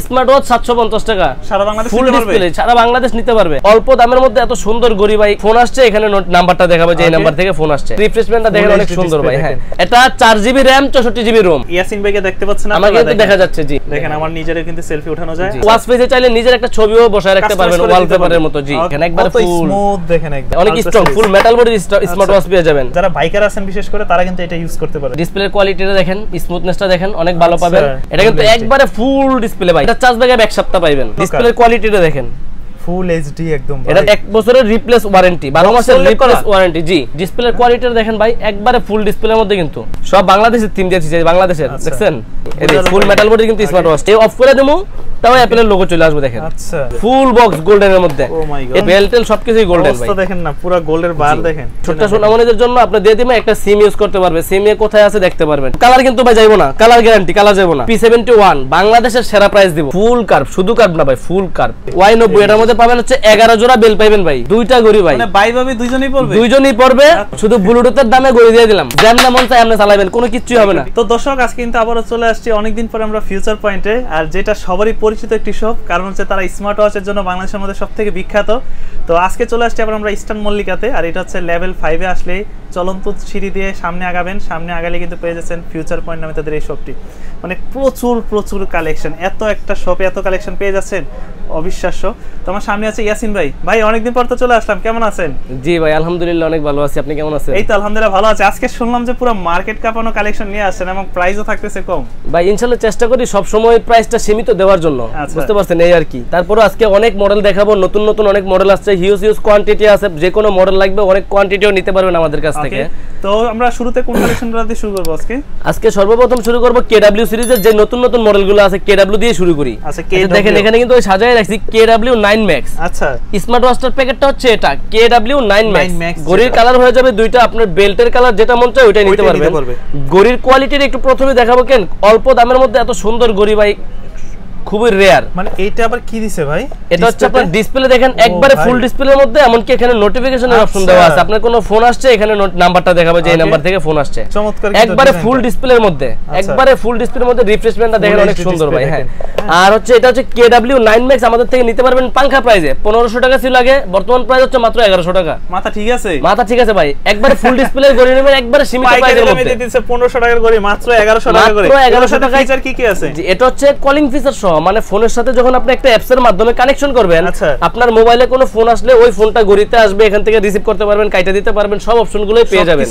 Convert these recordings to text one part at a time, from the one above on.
Smart watch 750 টাকা সারা Bangladesh full display, সারা বাংলাদেশ নিতে পারবে। অল্প দামের মধ্যে এত সুন্দর গড়ি ভাই। ফোন আসছে, এখানে নাম্বারটা দেখাবে যে এই নাম্বার থেকে ফোন আসছে। রিফ্রেশমেন্টটা দেখেন অনেক সুন্দর ভাই। হ্যাঁ, এটা 4GB RAM 64GB ROM। Yasin ভাইকে দেখতে পাচ্ছেন আমাকে কিন্তু দেখা যাচ্ছে। জি দেখেন, আমার নিজের কিন্তু সেলফি ওঠানো যায়। ওয়াচ পেজে চাইলে নিজের একটা ছবিও বসায় রাখতে পারবেন ওয়ালপেপারের মতো। জি এখানে একবার স্মুথ দেখেন, একদম অনেক স্ট্রং ফুল মেটাল বডি স্মার্ট ওয়াচ পেয়ে যাবেন। যারা বাইকার আছেন বিশেষ করে তারা কিন্তু এটা ইউজ করতে পারে। ডিসপ্লের কোয়ালিটিটা দেখেন, স্মুথনেসটা দেখেন, অনেক ভালো পাবেন। এটা কিন্তু একবারে ফুল ডিসপ্লে ভাই। এটা চার্জ ব্যাকআপ এক সপ্তাহ পাবেন। ডিসপ্লের কোয়ালিটিটা দেখেন, ফুল এইচডি একদম। এটা 1 বছরের রিপ্লেস ওয়ারেন্টি, 12 মাসের রিপ্লেস ওয়ারেন্টি। জি ডিসপ্লের কোয়ালিটিটা দেখেন ভাই, একবারে ফুল ডিসপ্লের মধ্যে কিন্তু সব বাংলাদেশের থিম দিয়েছি, বাংলাদেশের দেখছেন। এই ফুল মেটাল বডি কিন্তু স্মার্ট ওয়াচ। এই অফ করে দেবো তাও অ্যাপলের লোগো চলে আসবে দেখেন। আচ্ছা, ফুল বক্স গোল্ডেনের মধ্যে। ও মাই গড, এই বেলটেল সবকিছুই গোল্ডেন ভাই। দেখেন না, পুরো গোল্ডের বার দেখেন। ছোট্ট সোনামণিদের জন্য আপনি দিয়ে দিবেন, একটা সিম ইউজ করতে পারবে। সিমে কোথায় আছে দেখতে পারবেন। কালার কিন্তু ভাই যাইবো না, কালার গ্যারান্টি, কালার যাইবো না। P71 বাংলাদেশের সেরা প্রাইস দিব। ফুল কার্ভ, শুধু কার্ভ না ভাই, ফুল কার্ভ। Y90 এটার মধ্যে পাবেন হচ্ছে 11 জোড়া বেল পাইবেন ভাই, দুইটা গড়ি ভাই। মানে ভাই ভাবি দুইজনই পড়বে। শুধু ব্লুটুথের দামে গড়ি দিয়ে দিলাম। যেমন মন চাই আপনি চালাবেন, কোনো কিছুই হবে না। তো দর্শক, আজকে কিন্তু আবারো চলে আসছি অনেকদিন পরে আমরা ফিউচার পয়েন্টে, আর যেটা সবারই পরিচিত একটি শপ, কারণ হচ্ছে তারা স্মার্ট ওয়াচের জন্য বাংলাদেশের মধ্যে সবথেকে বিখ্যাত। তো আজকে চলে আসছি আবার আমরা ইস্টার্ন মল্লিকাতে, আর এটা হচ্ছে লেভেল 5 এ আসলে চলন্ত সিঁড়ি দিয়ে সামনে আগাবেন। সামনে আগালে কিন্তু পেয়ে যাচ্ছেন ফিউচার পয়েন্ট নামে তাদের এই শপটি। মানে প্রচুর কালেকশন, এত একটা শপে এত কালেকশন পেয়ে যাচ্ছেন, অবিশ্বাস্য। তো আমার সামনে আছে ইয়াসিন ভাই। ভাই অনেকদিন পর তো চলে আসলাম, কেমন আছেন? জি ভাই আলহামদুলিল্লাহ অনেক ভালো আছি, আপনি কেমন আছেন? এই তো আলহামদুলিল্লাহ ভালো আছি। আজকে শুনলাম যে পুরো মার্কেট কাঁপানো কালেকশন নিয়ে আসছেন এবং প্রাইসও থাকতেছে কম। ভাই ইনশাআল্লাহ চেষ্টা করি সব সময় প্রাইসটা সীমিত দেওয়ার জন্য, বুঝতে পারছেন, এই আর কি। তারপরে আজকে অনেক মডেল দেখাবো, নতুন অনেক মডেল আসছে, হিউজ কোয়ান্টিটি আছে। যে কোনো মডেল লাগবে অনেক কোয়ান্টিটিও নিতে পারবেন আমাদের কাছ থেকে। তো আমরা শুরুতে কোন কালেকশনটা দিয়ে শুরু করব আজকে? আজকে সর্বপ্রথম শুরু করব KW সিরিজের যে নতুন মডেলগুলো আছে, KW দিয়ে শুরু করি। আচ্ছা, দেখেন এখানে কিন্তু সাজায় রাখছি KW9 Max। আচ্ছা, স্মার্ট ওয়াচটার প্যাকেটটা হচ্ছে এটা KW9 Max। ঘড়ির কালার হয়ে যাবে দুইটা, আপনার বেল্টের কালার যেটা মন চায় ওইটাই নিতে পারবেন। ঘড়ির কোয়ালিটির একটু প্রথমে দেখাবো কেন, অল্প দামের মধ্যে এত সুন্দর ঘড়ি ভাই খুবই রেয়ার। মানে এইটা আবার কি দিছে ভাই? এটা হচ্ছে আপনার ডিসপ্লে দেখেন, একবারে ফুল ডিসপ্লের মধ্যে, এমনকি এখানে নোটিফিকেশনের অপশন দেওয়া আছে। আপনার কোনো ফোন আসছে, এখানে নাম্বারটা দেখাবে যে এই নাম্বার থেকে ফোন আসছে। চমৎকার, একবারে ফুল ডিসপ্লের মধ্যে, একবারে ফুল ডিসপ্লের মধ্যে। রিফ্রেশমেন্টটা দেখেন অনেক সুন্দর ভাই। হ্যাঁ, আর হচ্ছে এটা হচ্ছে KW9 Max আমাদের থেকে নিতে পারবেন পাঙ্খা প্রাইসে। 1500 টাকা ছিল আগে, বর্তমান প্রাইস হচ্ছে মাত্র 1100 টাকা। মাথা ঠিক আছে? মাথা ঠিক আছে ভাই, একবারে ফুল ডিসপ্লের ঘড়ি নেবেন, একবারে সীমিত প্রাইসের মধ্যে দিয়ে দিচ্ছে 1500 টাকার ঘড়ি মাত্র 1100 টাকা করে। 1100 টাকা। ফিচার কি আছে? এটা হচ্ছে কলিং ফিচার সহ, মানে ফোনের সাথে যখন আপনি একটা অ্যাপস এর মাধ্যমে কানেকশন করবেন, আপনার মোবাইলে কোনো ফোন আসলে ওই ফোনটা ঘড়িতে আসবে, এখান থেকে রিসিভ করতে পারবেন, কাইটা দিতে পারবেন, সব অপশনগুলোই পেয়ে যাবেন।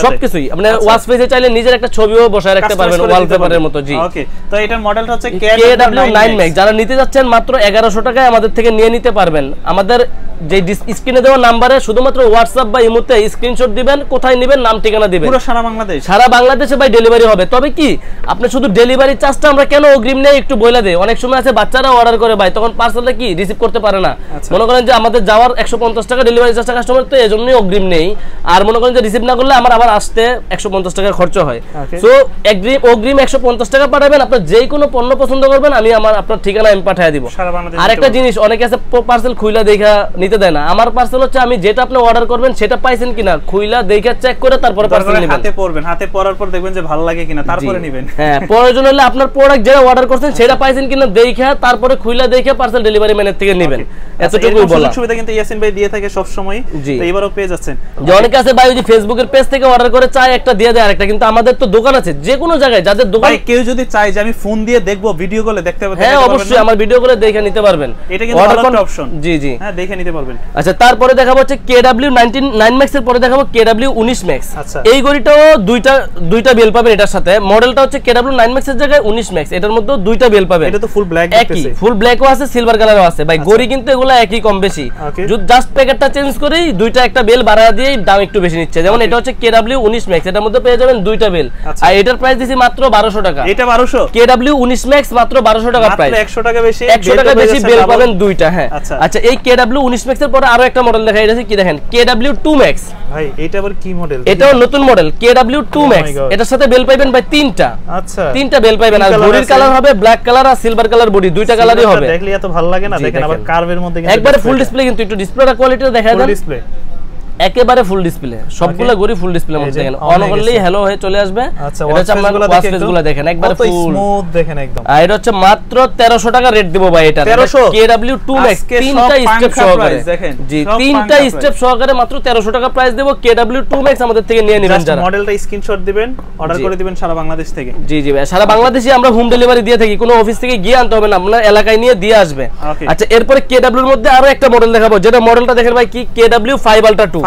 সবকিছুই আপনি ওয়াচ পেজে চাইলে নিজের একটা ছবিও বসায় রাখতে পারবেন ওয়ালপেপারের মতো। জি ওকে, তো এটার মডেলটা হচ্ছে KW9 Max। যারা নিতে যাচ্ছেন মাত্র 1100 টাকায় আমাদের থেকে নিয়ে নিতে পারবেন। আমাদের যে স্ক্রিনে দেওয়া নাম্বারে শুধুমাত্র হোয়াটসঅ্যাপ বা ইমোতে স্ক্রিনশট দিবেন, কোথায় নেবেন, নাম ঠিকানা দিবেন। পুরো সারা বাংলাদেশে ভাই ডেলিভারি হবে। তবে কি আপনি শুধু ডেলিভারি চার্জটা আমরা কেন অগ্রিম নেই একটু বলে দেই। অনেক সময় আছে বাচ্চারা অর্ডার করে ভাই, তখন পার্সেলটা কি রিসিভ করতে পারে না। মনে করেন যে আমাদের যাওয়ার 150 টাকা ডেলিভারি চার্জটা কাস্টমার, তো এজন্যই অগ্রিম নেই। আর মনে করেন যে রিসিভ না করলে আমার আবার আসতে 150 টাকা খরচ হয়। সো অগ্রিম 150 টাকা পাঠাবেন। আপনার যেই কোনো পণ্য পছন্দ করবেন, আমি আপনার ঠিকানা আমি পাঠিয়ে দিব। আর একটা জিনিস, অনেকে আছে পার্সেল খুইলা দেখা নিতে দেয় না। আমার পার্সেল হচ্ছে আমি যেটা আপনি অর্ডার করবেন সেটা পাইছেন কিনা খুইলা দেখা চেক করে তারপরে পার্সেল নেবেন। হাতে পড়বেন, হাতে পড়ার পর দেখবেন যে ভালো লাগে কিনা, তারপরে নেবেন। হ্যাঁ, প্রয়োজন হলে আপনার প্রোডাক্ট যেটা অর্ডার করছেন সেটা পাইছেন কিনা দেখা তারপরে খুইলা দেখে পার্সেল ডেলিভারি ম্যানের থেকে নেবেন। এতটুকুই বলা। সুবিধা কিন্তু ইয়াসিন ভাই দিয়ে থাকে সব সময়, তো এবারও পেয়ে যাচ্ছেন। যে অনেকে আছে ভাই ওই যে ফেসবুকের পেজ থেকে অর্ডার করে চায় একটা দিয়ে দেয় আরেকটা, কিন্তু আমাদের তো দোকান আছে যে কোনো জায়গায়। যাদের দোকান, কেউ যদি চায় যে আমি ফোন দিয়ে দেখবো, ভিডিও কলে দেখতে পারবেন, হ্যাঁ অবশ্যই আমার ভিডিও কলে দেখে নিতে পারবেন। এটা কিন্তু ভালো একটা অপশন। জি জি, হ্যাঁ দেখে নিতে পারবেন। আচ্ছা, তারপরে দেখাবো হচ্ছে KW9 Max এর পরে দেখাবো KW19 Max। এই ঘড়িটাও দুইটা বেল পাবেন এটার সাথে। মডেলটা হচ্ছে KW9 Max এর জায়গায় 19 Max, এটার মধ্যে দুইটা বেল পাবেন। এটা তো ফুল ব্ল্যাক, একই ফুল ব্ল্যাকও আছে, সিলভার কালারও আছে ভাই। ঘড়ি কিন্তু এগুলা একই কম বেশি, জাস্ট প্যাকেটটা চেঞ্জ করেই দুইটা একটা বেল বাড়ায় দিয়ে দাম একটু বেশি নিচ্ছে। যেমন এটা হচ্ছে KW19 Max, এটার মধ্যে পেয়ে যাবেন দুইটা বেল। আর এটার প্রাইস দিছি মাত্র 1200 টাকা। এটা 1200, KW19 Max মাত্র 1200 টাকা প্রাইস। 100 টাকা বেশি, 100 টাকা বেশি বেল পাবেন দুইটা। হ্যাঁ, আচ্ছা এই KW19 Max এর পরে আরো একটা মডেল দেখাই যাচ্ছে, কি দেখেন KW2 Max। ভাই এটা আবার কি মডেল? এটাও নতুন মডেল KW2 Max। এটার সাথে বেল পাইবেন ভাই তিনটা। আচ্ছা, তিনটা বেল পাইবেন। আর বডির কালার হবে ব্ল্যাক কালার আর সিলভার কালার বডি, দুইটা কালারই হবে। দেখলে এত ভালো লাগে না। দেখেন আবার কার্ভের মধ্যে কিন্তু একবারে ফুল ডিসপ্লে, কিন্তু একটু ডিসপ্লেটা কোয়ালিটিটা দেখা দেন। একেবারে ফুল ডিসপ্লে, সবগুলা ঘড়ি ফুল ডিসপ্লের মধ্যে দেখেন, অন করলেই হ্যালো হয়ে চলে আসবে। আচ্ছা, এটা হচ্ছে আপনার ওয়াচ ফেসগুলো দেখেন একবারে ফুল স্মুথ দেখেন একদম। আর এটা হচ্ছে মাত্র 1300 টাকা রেট দেব ভাই। এটা KW2 Max তিনটা স্টেপ সহকারে দেখেন, জি তিনটা স্টেপ সহকারে মাত্র 1300 টাকা প্রাইস দেব। KW2 Max আমাদের থেকে নিয়ে নেবেন যারা, মডেলটা স্ক্রিনশট দিবেন, অর্ডার করে দিবেন সারা বাংলাদেশ থেকে। জি জি ভাই, সারা বাংলাদেশে আমরা হোম ডেলিভারি দিয়ে থাকি, কোনো অফিস থেকে গিয়ে আনতে হবে না, আপনার এলাকায় নিয়ে দিয়ে আসবে। আচ্ছা, এরপরে KW এর মধ্যে আরো একটা মডেল দেখাবো, যেটা মডেলটা দেখেন ভাই কি KW5 Ultra 2।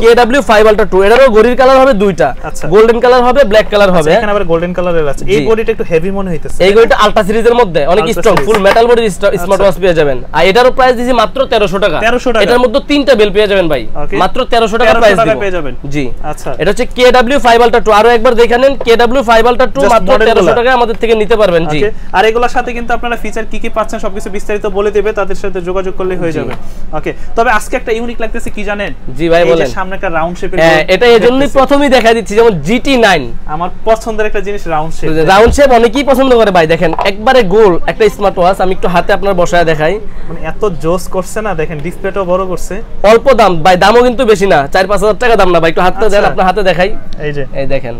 KW5 Ultra 2 এটারও ঘড়ির কালার হবে দুইটা, গোল্ডেন কালার হবে, ব্ল্যাক কালার হবে। এখানে আবার গোল্ডেন কালারের আছে। এই বডিটা একটু হেভি মনে হইতেছে। এই ঘড়িটা আলট্রা সিরিজের মধ্যে অনেক স্ট্রং, ফুল মেটাল বডির স্মার্ট ওয়াচ পেয়ে যাবেন। আর এটারও প্রাইস দিছি মাত্র 1300 টাকা। এটার মধ্যে তিনটা বেল পেয়ে যাবেন ভাই, মাত্র 1300 টাকা প্রাইস পেয়ে যাবেন। জি আচ্ছা, এটা হচ্ছে KW5 Ultra 2। আরো একবার দেখে নেন, KW5 Ultra 2 মাত্র 1300 টাকা আমাদের থেকে নিতে পারবেন। জি, আর এগুলোর সাথে কিন্তু আপনারা ফিচার কি কি পাচ্ছেন সবকিছু বিস্তারিত বলে দেবে, তাদের সাথে যোগাযোগ করলেই হয়ে যাবে। ওকে, তবে আজকে একটা ইউনিক লাগতেছে, কি জানেন? জি ভাই বলেন। এই যে সামনে একটা রাউন্ড শেপের, এটা এজন্যই প্রথমেই দেখাই দিচ্ছি, যেমন GT9 আমার পছন্দের একটা জিনিস, রাউন্ড শেপ। রাউন্ড শেপ অনেকেই পছন্দ করে ভাই। দেখেন একবারে গোল একটা স্মার্ট ওয়াচ, আমি একটু হাতে আপনার বসায় দেখাই, মানে এত জোস করছে না, দেখেন ডিসপ্লেটাও বড় করছে। অল্প দাম ভাই, দামও কিন্তু বেশি না, 4-5 হাজার টাকা দাম না ভাই। একটু হাতে দেন, আপনার হাতে দেখাই, এই যে এই দেখেন,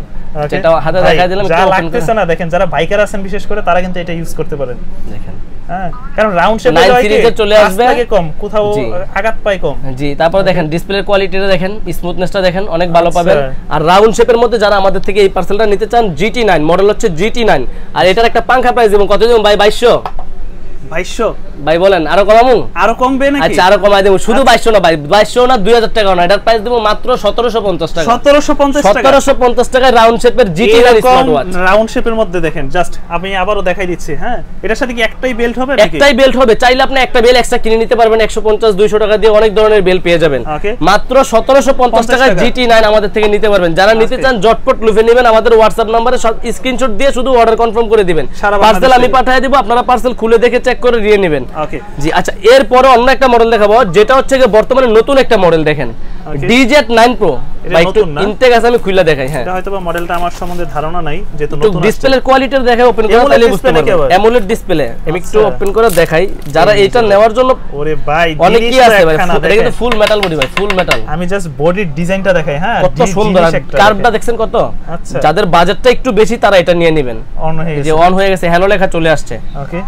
যেটা হাতে দেখাই দিলাম, যা লাগতেছে না দেখেন, যারা বাইকার আছেন বিশেষ করে তারা কিন্তু এটা ইউজ করতে পারেন। দেখেন হ্যাঁ, কারণ রাউন্ড শেপ সিরিজে চলে আসবে, আগে কম, কোথাও আঘাত পায় কম। জি, তারপর দেখেন ডিসপ্লের কোয়ালিটিটা দেখেন, স্মুথনেসটা দেখেন, অনেক ভালো পাবেন। আর রাউন্ড শেপের মধ্যে যারা আমাদের থেকে এই পার্সেলটা নিতে চান, GT9 মডেল হচ্ছে GT9। আর এটার একটা পাংখা প্রাইস দেব কত দেব ভাই? 2200 ভাই। বলেন আরো কমামু? আরো কমবে নাকি? আচ্ছা, আরো কমাই দেব, শুধু 2200 না ভাই, 2200 না 2000 টাকা না, এটার প্রাইস দেব মাত্র 1750 টাকা। 1750 টাকা রাউন্ড শেপের GT9 স্মার্ট ওয়াচ। রাউন্ড শেপের মধ্যে দেখেন, জাস্ট আমি আবারও দেখাই দিচ্ছি। হ্যাঁ, এটার সাথে কি একটাই বেল্ট হবে নাকি? একটাই বেল্ট হবে, চাইলে আপনি একটা বেল এক্সট্রা কিনে নিতে পারবেন। 150-200 টাকা দিয়ে অনেক ধরনের বেল পেয়ে যাবেন। মাত্র 1750 টাকা GT9 আমাদের থেকে নিতে পারবেন। যারা নিতে চান জটপট লুফে নেবেন, আমাদের হোয়াটসঅ্যাপ নম্বরে স্ক্রিনশট দিয়ে শুধু অর্ডার কনফার্ম করে দিবেন, পার্সেল আমি পাঠিয়ে দিব, আপনারা পার্সেল খুলে দেখে চেক করে নিয়ে নেবেন। ওকে জি, আচ্ছা এরপরে অন্য একটা মডেল দেখাবো, যেটা হচ্ছে বর্তমানে নতুন একটা মডেল। দেখেন DZ9 Pro, ভাই একটু ইনটেক আছে, আমি খুলে দেখাই। হ্যাঁ, এটা হয়তোবা মডেলটা আমার সম্বন্ধে ধারণা নাই, যেহেতু নতুন আছে। ডিসপ্লের কোয়ালিটি দেখে ওপেন করে তাহলে বুঝতে পারবেন। অ্যামোলেড ডিসপ্লে আমি একটু ওপেন করে দেখাই, যারা এটা নেওয়ার জন্য ওরে ভাই অনেকই আছে ভাই। এটা কিন্তু ফুল মেটাল বডি ভাই, ফুল মেটাল। আমি জাস্ট বডির ডিজাইনটা দেখাই। হ্যাঁ, কত সুন্দর, কার্ভটা দেখছেন কত। আচ্ছা, যাদের বাজেটটা একটু বেশি তারা এটা নিয়ে নেবেন। অন হয়ে গেছে, হ্যালো লেখা চলে আসছে। ওকে,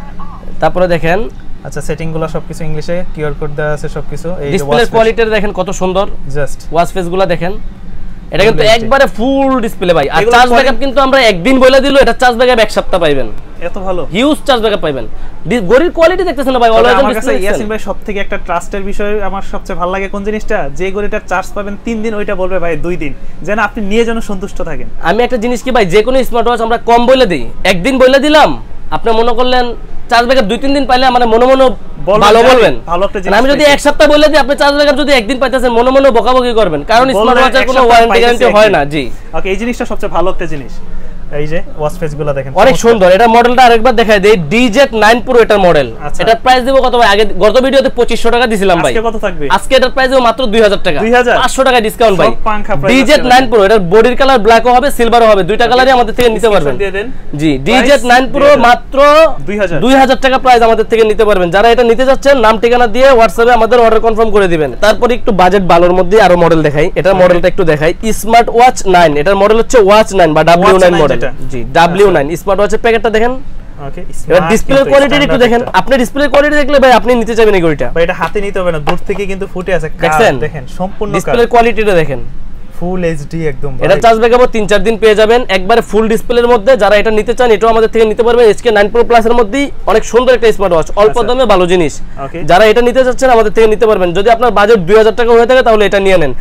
তারপরে দেখেন, আচ্ছা সেটিংগুলো সবকিছু ইংলিশে, কিউআর কোড দেওয়া আছে সবকিছু। এই ডিসপ্লের কোয়ালিটিটা দেখেন কত সুন্দর, জাস্ট ওয়াচ ফেসগুলো দেখেন। এটা কিন্তু একবারে ফুল ডিসপ্লে ভাই। আর চার্জ ব্যাকআপ কিন্তু আমরা একদিন বলে দিল, এটা চার্জ ব্যাকআপ এক সপ্তাহ পাবেন। এত ভালো হিউজ চার্জ ব্যাকআপ পাবেন। ঘড়ির কোয়ালিটি দেখতেছেন না ভাই, অলওয়েজ ডিসপ্লে। ইয়াসিন ভাই, সবথেকে একটা ট্রাস্টের বিষয় আমার সবচেয়ে ভালো লাগে কোন জিনিসটা, যে ঘড়িটার চার্জ পাবেন 3 দিন, ওইটা বলবে ভাই 2 দিন, যেন আপনি নিয়ে যেন সন্তুষ্ট থাকেন। আমি একটা জিনিস কি ভাই, যে কোনো স্মার্ট ওয়াচ আমরা কম বলে দেই, একদিন বলে দিলাম, আপনি মনে করলেন চার্জ ব্যাকআপ 2-3 দিন পাইলে মানে মনে মনে ভালো বলবেন। আমি যদি এক সপ্তাহ বলে দিই, আপনি চার্জ ব্যাকআপ যদি একদিন পাইতেছেন, মনে মনে বকাবকি করবেন, কারণ স্মার্ট ওয়াচের কোনো ওয়ারেন্টি গ্যারান্টি হয় না। জি ওকে, এই জিনিসটা সবচেয়ে ভালো একটা জিনিস। এই যে ওয়াচ ফেসগুলো দেখেন অনেক সুন্দর। এটা মডেলটা আরেকবার দেখাই দেই, DZ9 Pro এটার মডেল। এটার প্রাইস দেব কত ভাই? আগে গত ভিডিওতে 2500 টাকা দিছিলাম ভাই, আজকে কত থাকবে? আজকে এটার প্রাইস দেব মাত্র 2000 টাকা, 500 টাকা ডিসকাউন্ট ভাই। DZ9 Pro এটার বডির কালার ব্ল্যাকও হবে, সিলভারও হবে, দুইটা কালারই আমাদের থেকে নিতে পারবেন। জি, DZ9 Pro মাত্র 2000 টাকা প্রাইস আমাদের থেকে নিতে পারবেন। যারা এটা নিতে যাচ্ছেন, নাম ঠিকানা দিয়ে হোয়াটসঅ্যাপে আমাদের অর্ডার কনফার্ম করে দিবেন। তারপর একটু বাজেট ভালোর মধ্যে আরো মডেল দেখাই। এটার মডেলটা একটু দেখাই, স্মার্ট ওয়াচ 9। এটার মডেল হচ্ছে ওয়াচ 9 বা W9 মডেল। জি, W9 স্মার্ট ওয়াচের প্যাকেটটা দেখেন। ওকে, এবার ডিসপ্লে কোয়ালিটি একটু দেখেন। আপনি ডিসপ্লে কোয়ালিটি দেখলে ভাই আপনি নিতে চাইবেন এই ঘড়িটা ভাই। এটা হাতে নিতে হবে না, দূর থেকে কিন্তু ফুটে আছে, দেখেন সম্পূর্ণ ডিসপ্লে কোয়ালিটিটা দেখেন, ফুল এইচডি একদম। এটা চার্জ ব্যাকআপও 3-4 দিন পেয়ে যাবেন, একবারে ফুল ডিসপ্লের মধ্যে। যারা এটা নিতে চান, এটাও আমাদের থেকে নিতে পারবেন। HK9 Pro Plus এর মধ্যেই অনেক সুন্দর একটা স্মার্ট ওয়াচ, অল্প দামে ভালো জিনিস। যারা এটা নিতে চাচ্ছেন, আমাদের থেকে নিতে পারবেন। যদি আপনার বাজেট 2000 টাকা হয়ে থাকে, তাহলে এটা নিয়ে নেন।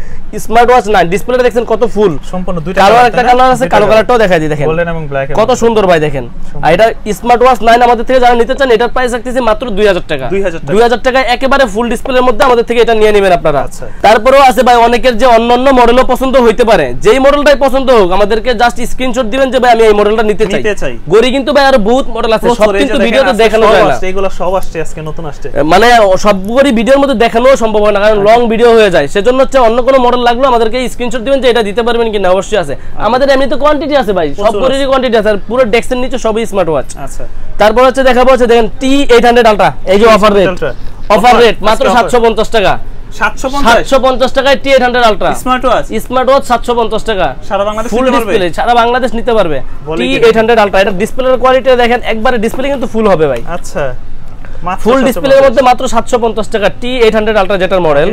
স্মার্ট ওয়াচ 9 ডিসপ্লেটা দেখেন কত ফুল, সম্পূর্ণ দুইটা কালার, একটা কালার আছে, কালো কালারটাও দেখাই দিই, দেখেন গোল্ডেন এবং ব্ল্যাক, কত সুন্দর ভাই দেখেন। আর এটা স্মার্ট ওয়াচ 9 আমাদের থেকে যারা নিতে চান, এটার প্রাইস রাখতেছি মাত্র 2000 টাকা। 2000 টাকা একেবারে ফুল ডিসপ্লের মধ্যে আমাদের থেকে এটা নিয়ে নেবেন আপনারা। তারপরেও আছে ভাই অনেকের যে অন্যান্য মডেলও পছন্দ হইতে পারে, যেই মডেলটাই পছন্দ হোক, আমাদেরকে জাস্ট স্ক্রিনশট দিবেন যে ভাই আমি এই মডেলটা নিতে চাই। গড়ি কিন্তু ভাই আর বহুত মডেল আছে, সব কিন্তু ভিডিওতে দেখানো যায় না। এগুলো সব আসছে আজকে নতুন আসছে, মানে সবগুলো ভিডিওর মধ্যে দেখানো সম্ভব হয় না, কারণ লং ভিডিও হয়ে যায়। সেজন্য হচ্ছে অন্য কোনো মডেল লাগলো আমাদেরকে স্ক্রিনশট দিবেন যে এটা দিতে পারবেন কিনা। অবশ্যই আছে, আমাদের এমনিতে কোয়ান্টিটি আছে ভাই, সব গড়িরই কোয়ান্টিটি আছে, আর পুরো ডেস্কের নিচে সবই স্মার্ট ওয়াচ। আচ্ছা, তারপর হচ্ছে দেখাবো হচ্ছে দেখেন T800 Ultra, এই যে অফার রেট মাত্র 750 টাকা। 750 টাকায় T800 আলট্রা স্মার্ট ওয়াচ 750 টাকা সারা বাংলাদেশ ফুল ডিসপ্লে, সারা বাংলাদেশ নিতে পারবে T800 আলট্রা। এটা ডিসপ্লের কোয়ালিটি দেখেন, একবারে ডিসপ্লে কিন্তু ফুল হবে ভাই। আচ্ছা, ফুল ডিসপ্লের মধ্যে মাত্র 750 টাকা T800 আলট্রা যেটার model.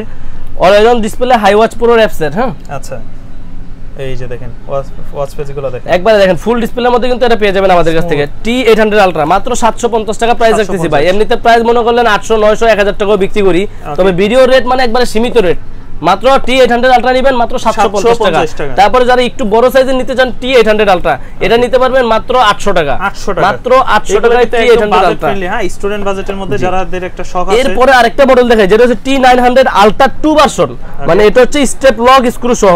Original display hi watch pro অ্যাপসেট। হ্যাঁ আচ্ছা, এই যে দেখেন ওয়াচ পেজগুলো দেখেন, একবারে দেখেন ফুল ডিসপ্লের মধ্যে কিন্তু এটা পেয়ে যাবেন আমাদের কাছ থেকে। T800 আলট্রা মাত্র 750 টাকা প্রাইস রাখতেছি ভাই। এমনিতে প্রাইস মনে করলেন 800 900 1000 টাকাও বিক্রি করি, তবে ভিডিও রেট মানে একবারে সীমিত রেট। মাত্র T800 আলট্রা নেবেন মাত্র 750 টাকা। তারপরে যারা একটু বড় সাইজের নিতে চান T800 আলট্রা, এটা নিতে পারবেন মাত্র 800 টাকা। মাত্র 800 টাকায় T800 আলট্রা। হ্যাঁ, স্টুডেন্ট বাজেটের মধ্যে যারাদের একটা শখ আছে। এরপরে আরেকটা মডেল দেখাই, যেটা হচ্ছে T900 আলট্রা 2 ভার্সন। মানে এটা হচ্ছে স্টেপ লক স্ক্রু সহ,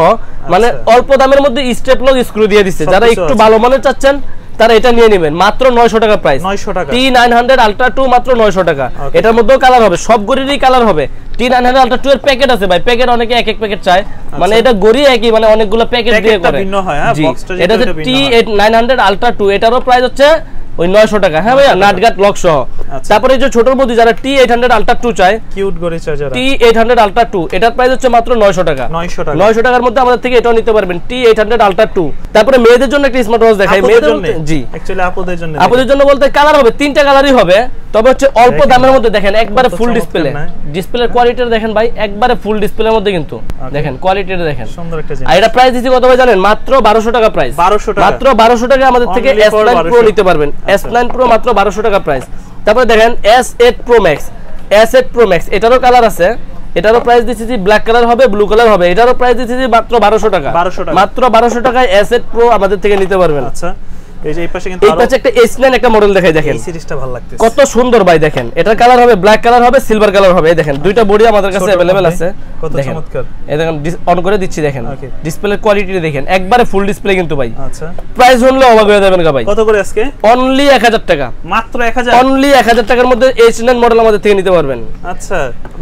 মানে অল্প দামের মধ্যে স্টেপ লক স্ক্রু দিয়ে দিচ্ছে। যারা একটু ভালো মানের চাচ্ছেন তারা এটা নিয়ে নেবেন মাত্র 900 টাকা প্রাইস। 900 টাকা T900 আলট্রা 2 মাত্র 900 টাকা। এটার মধ্যেও কালার হবে, সব গড়িরই কালার হবে। T900 আলট্রা 2 এর প্যাকেট আছে ভাই, প্যাকেট অনেকে এক এক প্যাকেট চায়, মানে এটা গড়ি একই, মানে অনেকগুলো প্যাকেট দিয়ে করে ভিন্ন হয়। হ্যাঁ, বক্সটা এটা হচ্ছে T900 আলট্রা 2, এটারও প্রাইস হচ্ছে ওই 900 টাকা। হ্যাঁ ভাইয়া, নাটগাট লক সহ। তারপরে এই যে ছোটর মধ্যে যারা T800 আলট্রা 2 চায়, কিউট গড়ি চায় যারা, T800 আলট্রা 2 এটার প্রাইস হচ্ছে মাত্র 900 টাকা। 900 টাকার মধ্যে আমাদের থেকে এটাও নিতে পারবেন T800 আলট্রা 2। তারপরে মেয়েদের জন্য একটা স্মার্ট ওয়াচ দেখাই। মেয়েদের জন্য জি, অ্যাকচুয়ালি আপুদের জন্য বলতে কালার হবে, তিনটা কালারই হবে, তবে হচ্ছে অল্প দামের মধ্যে। দেখেন একবারে ফুল ডিসপ্লে, ডিসপ্লের কোয়ালিটিটা দেখেন ভাই, একবারে ফুল ডিসপ্লের মধ্যে কিন্তু দেখেন কোয়ালিটিটা দেখেন, সুন্দর একটা জিনিস। আর এটা প্রাইস দিছি কত ভাই জানেন? মাত্র 1200 টাকা প্রাইস। 1200 টাকা, মাত্র 1200 টাকা আমাদের থেকে S9 Pro নিতে পারবেন। S9 Pro মাত্র 1200 টাকা প্রাইস। তারপরে দেখেন S8 Pro Max, S8 Pro Max এটারও কালার আছে, এটারও প্রাইস দিচ্ছি ব্ল্যাক কালার হবে, ব্লু কালার হবে। এটারও প্রাইস দিচ্ছি মাত্র 1200 টাকা। মাত্র 1200 টাকায় S8 Pro আমাদের থেকে নিতে পারবেন। আচ্ছা, এই যে এই পাশে কিন্তু এই পাশে একটা S9 একটা মডেল দেখাই, দেখেন এই সিরিজটা ভালো লাগতেছে, কত সুন্দর ভাই। দেখেন এটার কালার হবে ব্ল্যাক কালার হবে, সিলভার কালার হবে। এই দেখেন দুইটা বডি আমাদের কাছে अवेलेबल আছে, কত চমৎকার। এই দেখেন অন করে দিচ্ছি, দেখেন ডিসপ্লের কোয়ালিটি দেখেন, একবারে ফুল ডিসপ্লে কিন্তু ভাই। আচ্ছা, প্রাইস হলো অবাক হয়ে যাবেন ভাই। কত করে আজকে? অনলি 1000 টাকা, মাত্র 1000, অনলি 1000 টাকার মধ্যে S9 মডেল আমাদের থেকে নিতে পারবেন। আচ্ছা,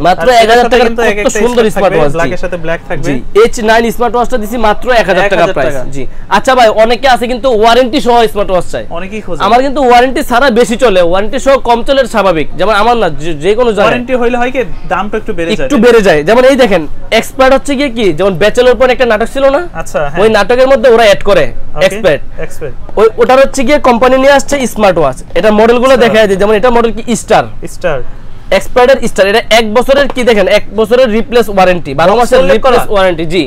মাত্র 1000 টাকার কত সুন্দর স্মার্ট ওয়াচ, ব্ল্যাকের সাথে ব্ল্যাক থাকবে। জি, H9 স্মার্ট ওয়াচটা দিছি মাত্র 1000 টাকা প্রাইস। জি আচ্ছা ভাই, অনেকে আছে কিন্তু ওয়ারেন্টি সহ স্মার্ট ওয়াচ চায়, অনেকেই খোঁজে। আমার কিন্তু ওয়ারেন্টি ছাড়া বেশি চলে, ওয়ারেন্টি সহ কম চলে স্বাভাবিক। যেমন আমার না, যে কোনো জায়গায় ওয়ারেন্টি হইলে হয় কি দামটা একটু বেড়ে যায়। যেমন এই দেখেন এক্সপার্ট হচ্ছে কি, যেমন ব্যাচেলর পর একটা নাটক ছিল না? আচ্ছা, ওই নাটকের মধ্যে ওরা অ্যাড করে এক্সপার্ট। ওটার হচ্ছে কি কোম্পানি নিয়ে আসছে স্মার্ট ওয়াচ। এটা মডেলগুলো দেখায় যায়, যেমন এটা মডেল কি স্টার এক্সপার্টের স্টার। এটা 1 বছরের কি দেখেন, 1 বছরের রিপ্লেস ওয়ারেন্টি, 12 মাসের রিপ্লেস ওয়ারেন্টি। জি,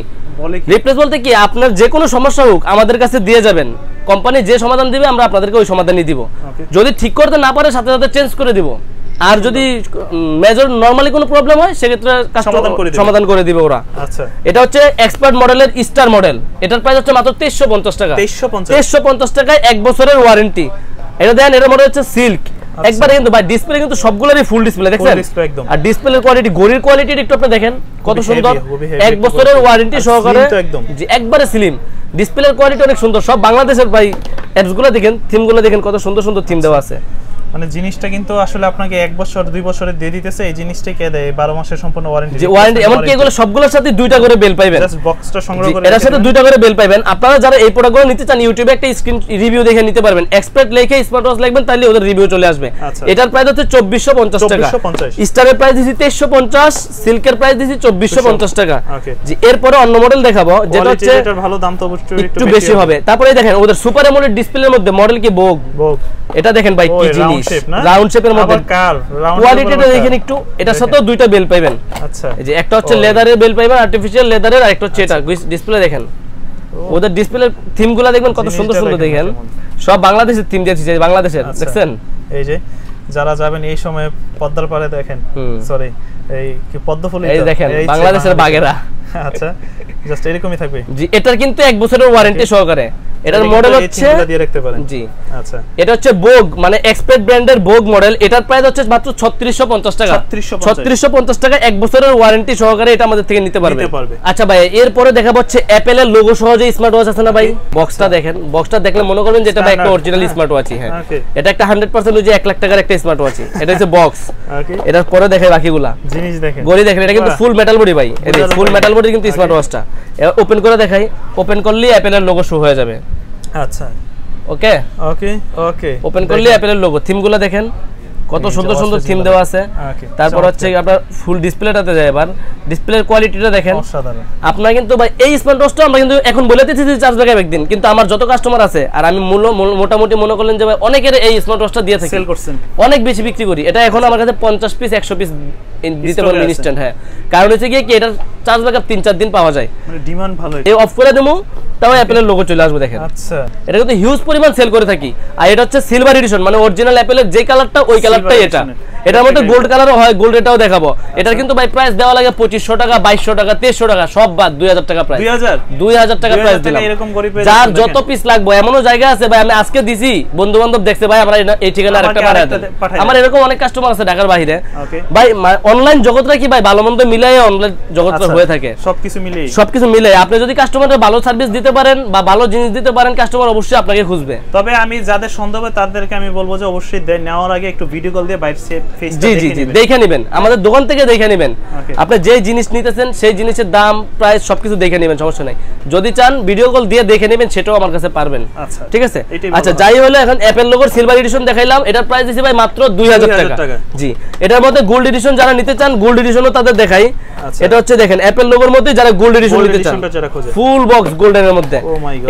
রিপ্লেস বলতে কি আপনার যে কোনো সমস্যা হোক আমাদের কাছে দিয়ে যাবেন, কোম্পানি যে সমাধান দিবে আমরা আপনাদেরকে ওই সমাধানই দিব। যদি ঠিক করতে না পারে সাথে সাথে চেঞ্জ করে দিব, আর যদি মেজর নরমালি কোনো প্রবলেম হয় সেক্ষেত্রে সমাধান করে দিবে ওরা। আচ্ছা, এটা হচ্ছে এক্সপার্ট মডেলের স্টার মডেল, এটার প্রাইস হচ্ছে মাত্র 2350 টাকা। 2350 টাকায় 1 বছরের ওয়ারেন্টি। এটা দেন, এর মডেল হচ্ছে সিল্ক। একবারে কিন্তু ভাই ডিসপ্লে কিন্তু সবগুলোরই ফুল ডিসপ্লে দেখছেন, আর ডিসপ্লের কোয়ালিটি, গড়ির কোয়ালিটি একটু আপনি দেখেন কত সুন্দর। 1 বছরের ওয়ারেন্টি সহকারে, জি একবারে স্লিম। ডিসপ্লের কোয়ালিটি অনেক সুন্দর। সব বাংলাদেশের ভাই অ্যাপস গুলো দেখেন, থিম গুলো দেখেন, কত সুন্দর সুন্দর থিম দেওয়া আছে। মানে জিনিসটা কিন্তু আসলে আপনাকে 1 বছর 2 বছরের দিয়ে দিতেছে, এই জিনিসটাই কে দেয় 12 মাসের সম্পূর্ণ ওয়ারেন্টি। যে ওয়ারেন্টি এমন কি এগুলো সবগুলোর সাথে 2টা করে বেল পাবেন, জাস্ট বক্সটা সংগ্রহ করে এর সাথে 2টা করে বেল পাবেন। আপনারা যারা এই প্রোডাক্টগুলো নিতে চান ইউটিউবে একটা স্ক্রিন রিভিউ দেখে নিতে পারবেন, এক্সপার্ট লিখে স্মার্ট ওয়াচ লিখবেন, তাহলে ওদের রিভিউ চলে আসবে। এটার প্রাইস হচ্ছে 2450 টাকা। স্টারের প্রাইস দিছি 2350, সিল্কের প্রাইস দিছি 2450 টাকা। জি, এরপরে অন্য মডেল দেখাবো যেটা হচ্ছে এটার ভালো দাম তো অবশ্যই একটু বেশি হবে। তারপরে দেখেন ওদের সুপার অ্যামোলেড ডিসপ্লের মধ্যে মডেল কি বোগ, এটা দেখেন ভাই কি জিনিস, রাউন্ড শেপের মধ্যে কোয়ালিটিটা দেখেন একটু। এটার সাথেও 2টা বেল পাবেন। আচ্ছা, এই যে একটা হচ্ছে লেদারের বেল পাবেন, আর্টিফিশিয়াল লেদারের, আর একটা হচ্ছে এটা ডিসপ্লে দেখেন। ওদের ডিসপ্লের থিমগুলো দেখবেন কত সুন্দর সুন্দর, দেখেন সব বাংলাদেশের থিম দিয়েছে, বাংলাদেশের দেখছেন। এই যে যারা যাবেন এই সময় পদ্মার পাড়ে দেখেন, সরি এই কি পদ্মফুল, এই দেখেন বাংলাদেশের বাগেরা। আচ্ছা, জাস্ট এরকমই থাকবে। জি, এটার কিন্তু 1 বছরের ওয়ারেন্টি সহকারে। এটার মডেল হচ্ছে দিয়ে রাখতে পারেন। জি আচ্ছা, এটা হচ্ছে বোগ, মানে এক্সপের্ট ব্র্যান্ডের বোগ মডেল। এটার প্রাইস হচ্ছে মাত্র 3650 টাকা। 3650 টাকা 1 বছরের ওয়ারেন্টি সহকারে এটা আমাদের থেকে নিতে পারবে। আচ্ছা ভাই, এরপরে দেখা হচ্ছে অ্যাপলের লোগো সহ যে স্মার্ট ওয়াচ আছে না ভাই, বক্সটা দেখেন। বক্সটা দেখলে মনে করবেন যে এটা ভাই একটা অরিজিনাল স্মার্ট ওয়াচই। হ্যাঁ, এটা একটা 100% ওই যে 1 লাখ টাকার একটা স্মার্ট ওয়াচই। এটা হচ্ছে বক্স। এটার পরে দেখাই বাকিগুলা জিনিস দেখেন, গড়ি দেখেন। এটা কিন্তু ফুল মেটাল বডি ভাই, এই ফুল মেটাল বডি কিন্তু স্মার্ট ওয়াচটা। ওপেন করে দেখাই, ওপেন করলে অ্যাপলের লোগো শো হয়ে যাবে। আচ্ছা, ওকে ওকে ওকে, ওপেন করলে অ্যাপলের লোগো। থিমগুলো দেখেন কত সুন্দর সুন্দর থিম দেওয়া আছে। তারপর হচ্ছে আপনার ফুল ডিসপ্লেটাতে যায়, এবার ডিসপ্লের কোয়ালিটিটা দেখেন অসাধারণ। আপনার কিন্তু ভাই এই স্মার্ট ওয়াচটা আমরা কিন্তু এখন বলে দিতেছি যে চার্জ ব্যাকআপ একদিন, কিন্তু আমার যত কাস্টমার আছে আর আমি মোটামুটি মনে করলেন যে ভাই অনেকের এই স্মার্ট ওয়াচটা দিয়ে থাকি, সেল করছেন, অনেক বেশি বিক্রি করি। এটা এখন আমার কাছে 50 পিস 100 পিস দিতে পারবেন ইনস্ট্যান্ট। হ্যাঁ, কারণ হচ্ছে কি এটার চার্জ ব্যাকআপ 3-4 দিন পাওয়া যায়, মানে ডিমান্ড ভালো। এই অফ করে দেবো তাও অ্যাপেলের লোগো চলে আসবে দেখেন। আচ্ছা, এটা কিন্তু হিউজ পরিমাণ সেল করে থাকি। আর এটা হচ্ছে সিলভার এডিশন, মানে অরিজিনাল অ্যাপেলের যে কালারটা ওই কালারটাই এটা। এটার মধ্যে গোল্ড কালারও হয়, গোল্ড এটাও দেখাবো। এটার কিন্তু ভাই প্রাইস দেওয়া লাগে 2500 টাকা, 2200 টাকা, 2300 টাকা, সব বাদ 2000 টাকা প্রাইস। 2000 টাকা প্রাইস দিলাম। যার যত পিস লাগবে, এমনও জায়গা আছে ভাই আমি আজকে দিছি, বন্ধু বান্ধব দেখছে ভাই আমরা এই ঠিকানা আরেকটা পাঠাই। আমার এরকম অনেক কাস্টমার আছে ঢাকার বাইরে ভাই। অনলাইন জগৎটা কি ভাই ভালো মন্দ মিলাই অনলাইন জগৎটা হয়ে থাকে, সবকিছু মিলে। আপনি যদি কাস্টমারদের ভালো সার্ভিস দিতে পারেন বা ভালো জিনিস দিতে পারেন, কাস্টমার অবশ্যই আপনাকে খুঁজবে। তবে আমি যাদের সন্দেহ হবে তাদেরকে আমি বলবো যে অবশ্যই নেওয়ার আগে একটু ভিডিও কল দিয়ে বাইরে জি জি জি দেখে নেবেন, আমাদের দোকান থেকে দেখে নেবেন। আপনি যে জিনিস নিতেছেন সেই জিনিসের দাম প্রাইস সবকিছু দেখে নেবেন, সমস্যা নাই। যদি চান ভিডিও কল দিয়ে দেখে নেবেন, সেটাও আমার কাছে পারবেন। ঠিক আছে, আচ্ছা যাই হলো, এখন অ্যাপেল লোগোর সিলভার এডিশন দেখাইলাম, এটার প্রাইস দিছি ভাই মাত্র 2000 টাকা। জি, এটার মধ্যে গোল্ড এডিশন যারা নিতে চান, গোল্ড এডিশনও তাদের দেখাই। এটা হচ্ছে দেখেন অ্যাপেল লোগোর মধ্যে যারা গোল্ড এডিশন নিতে চান, ফুল বক্স গোল্ডেনের মধ্যে,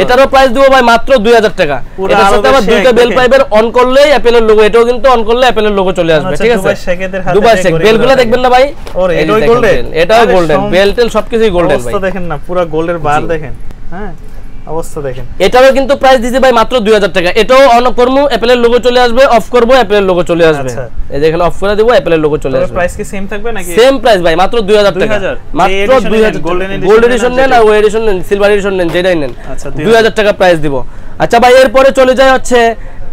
এটারও প্রাইস দিব ভাই মাত্র 2000 টাকা। এটার সাথে আবার দুইটা বেল পাইবের, অন করলেই অ্যাপেলের লোগো, এটাও কিন্তু অন করলে অ্যাপেলের লোগো চলে আসবে। ঠিক আছে, দুবাই শেক বেলগুলো দেখবেন না ভাই, এটাও গোল্ডেন, এটাও গোল্ডেন, বেল টেল সবকিছুই গোল্ডেন ভাই। দেখেন না পুরো গোল্ডের বার দেখেন, হ্যাঁ অবস্থা দেখেন। এটারও কিন্তু প্রাইস দিছি ভাই মাত্র 2000 টাকা। এটাও অন করবো অ্যাপেলের লোগো চলে আসবে, অফ করবো অ্যাপেলের লোগো চলে আসবে। এই দেখেন অফ করে দেব অ্যাপেলের লোগো চলে আসবে। প্রাইস কি সেম থাকবে নাকি? সেম প্রাইস ভাই, মাত্র 2000 টাকা। মাত্র 2000 গোল্ড এডিশন নেন আর ওই এডিশন নেন, সিলভার এডিশন নেন, যেটাই নেন 2000 টাকা প্রাইস দিব। আচ্ছা ভাই, এরপরে চলে যায় হচ্ছে